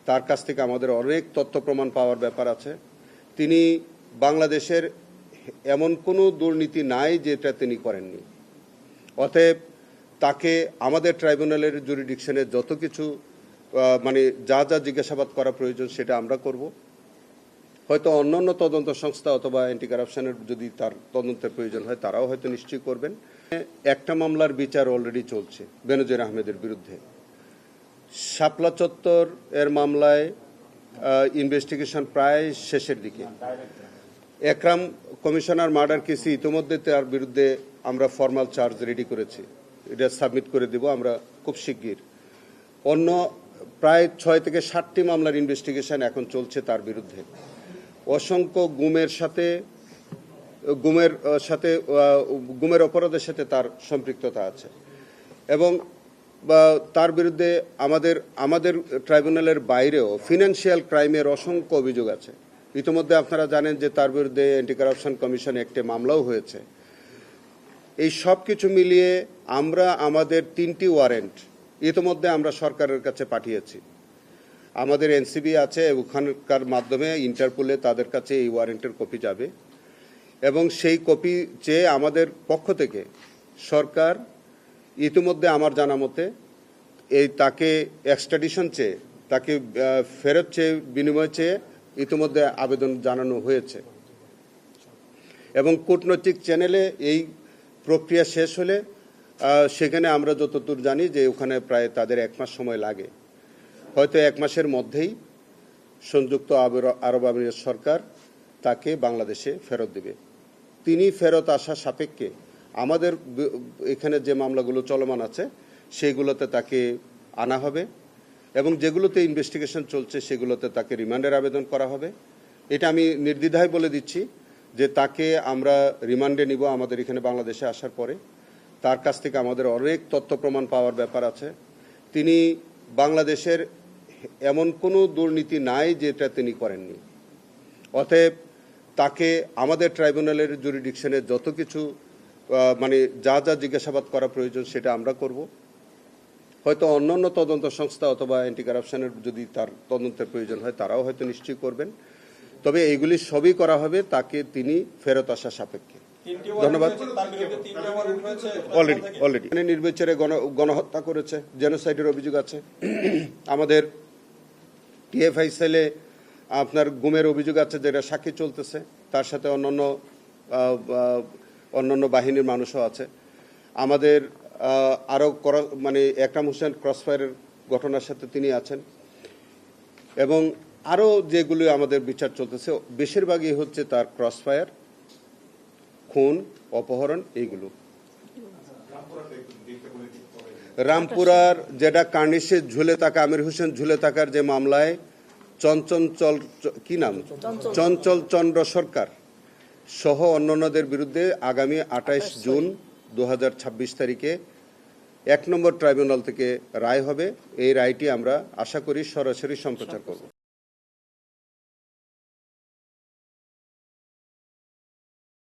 তার কাছ থেকে আমাদের অনেক তথ্য প্রমাণ পাওয়ার ব্যাপার আছে। তিনি বাংলাদেশের এমন কোনো দুর্নীতি নাই যেটা তিনি করেননি। অতএব তাকে আমাদের ট্রাইব্যুনালের জুরিডিকশনে যত কিছু যা যা জিজ্ঞাসাবাদ করা প্রয়োজন সেটা আমরা করব। হয়তো অন্যান্য তদন্ত সংস্থা অথবা অ্যান্টি কারাপশনের যদি তার তদন্তের প্রয়োজন হয় তারাও হয়তো নিশ্চয়ই করবেন। একটা মামলার বিচার অলরেডি চলছে বেনজির আহমেদের বিরুদ্ধে। শাপলা চত্বর এর মামলায় ইনভেস্টিগেশন প্রায় শেষের দিকে। একরাম কমিশনার মার্ডার কেসে ইতিমধ্যে তার বিরুদ্ধে আমরা ফর্মাল চার্জ রেডি করেছি, এটা সাবমিট করে দেব আমরা খুব শিগগির। অন্য প্রায় 6 থেকে 7টি মামলার ইনভেস্টিগেশন এখন চলছে তার বিরুদ্ধে। অসংখ্য গুমের অপরাধের সাথে তার সম্পৃক্ততা আছে এবং তার বিরুদ্ধে আমাদের ট্রাইব্যুনালের বাইরেও ফিনান্সিয়াল ক্রাইমের অসংখ্য অভিযোগ আছে। ইতিমধ্যে আপনারা জানেন যে তার বিরুদ্ধে অ্যান্টি কারাপশন কমিশন একটি মামলাও হয়েছে। এই সব কিছু মিলিয়ে আমরা আমাদের 3টি ওয়ারেন্ট ইতিমধ্যে আমরা সরকারের কাছে পাঠিয়েছি। আমাদের এনসিবি আছে, ওখানকার মাধ্যমে ইন্টারপোলে তাদের কাছে এই ওয়ারেন্টের কপি যাবে এবং সেই কপি চেয়ে আমাদের পক্ষ থেকে সরকার ইতিমধ্যে আমার জানা মতে তাকে এক্সট্রাডিশন চেয়ে, তাকে ফেরত চেয়ে, বিনিময় চেয়ে ইতিমধ্যে আবেদন জানানো হয়েছে এবং কূটনৈতিক চ্যানেলে এই প্রক্রিয়া শেষ হলে সেখানে আমরা যতদূর জানি যে ওখানে প্রায় তাদের 1 মাস সময় লাগে। হয়তো 1 মাসের মধ্যেই সংযুক্ত আরব আমিরাত সরকার তাকে বাংলাদেশে ফেরত দেবে। তিনি ফেরত আসা সাপেক্ষে আমাদের এখানে যে মামলাগুলো চলমান আছে সেইগুলোতে তাকে আনা হবে এবং যেগুলোতে ইনভেস্টিগেশন চলছে সেগুলোতে তাকে রিমান্ডের আবেদন করা হবে। এটা আমি নির্দ্বিধায় বলে দিচ্ছি যে তাকে আমরা রিমান্ডে নিব আমাদের এখানে বাংলাদেশে আসার পরে। তার কাছ থেকে আমাদের অনেক তথ্য প্রমাণ পাওয়ার ব্যাপার আছে। তিনি বাংলাদেশের এমন কোনো দুর্নীতি নাই যেটা তিনি করেননি। অতএব তাকে আমাদের ট্রাইব্যুনালের জুরিডিকশনে যত কিছু যা যা জিজ্ঞাসাবাদ করা প্রয়োজন সেটা আমরা করব। হয়তো অন্যান্য তদন্ত সংস্থা অথবা অ্যান্টি কারাপশনের যদি তার তদন্তের প্রয়োজন হয় তারাও হয়তো নিশ্চয়ই করবেন। তবে এইগুলি সবই করা হবে তাকে তিনি ফেরত আসা সাপেক্ষে। ধন্যবাদ। অলরেডি নির্বিচারে গণহত্যা করেছে, জেনোসাইডের অভিযোগ আছে। আমাদের টিএফআই সেলে আপনার গুমের অভিযোগ আছে যেটা সাক্ষী চলতেছে, তার সাথে অন্যান্য বাহিনীর মানুষও আছে। আমাদের আরও একরাম হোসেন ক্রসফায়ারের ঘটনার সাথে তিনি আছেন এবং আরও যেগুলো আমাদের বিচার চলতেছে বেশিরভাগই হচ্ছে তার ক্রসফায়ার, খুন, অপহরণ এইগুলো। রামপুরার যেটা কার্নিশে ঝুলে থাকা আমির হোসেন ঝুলে থাকার যে মামলায় চঞ্চল চন্দ্র সরকার সহ অন্যান্যদের বিরুদ্ধে আগামী 28 জুন 2026 তারিখে 1 নম্বর ট্রাইব্যুনাল থেকে রায় হবে। এই রায়টি আমরা আশা করি সরাসরি সম্প্রচার করব।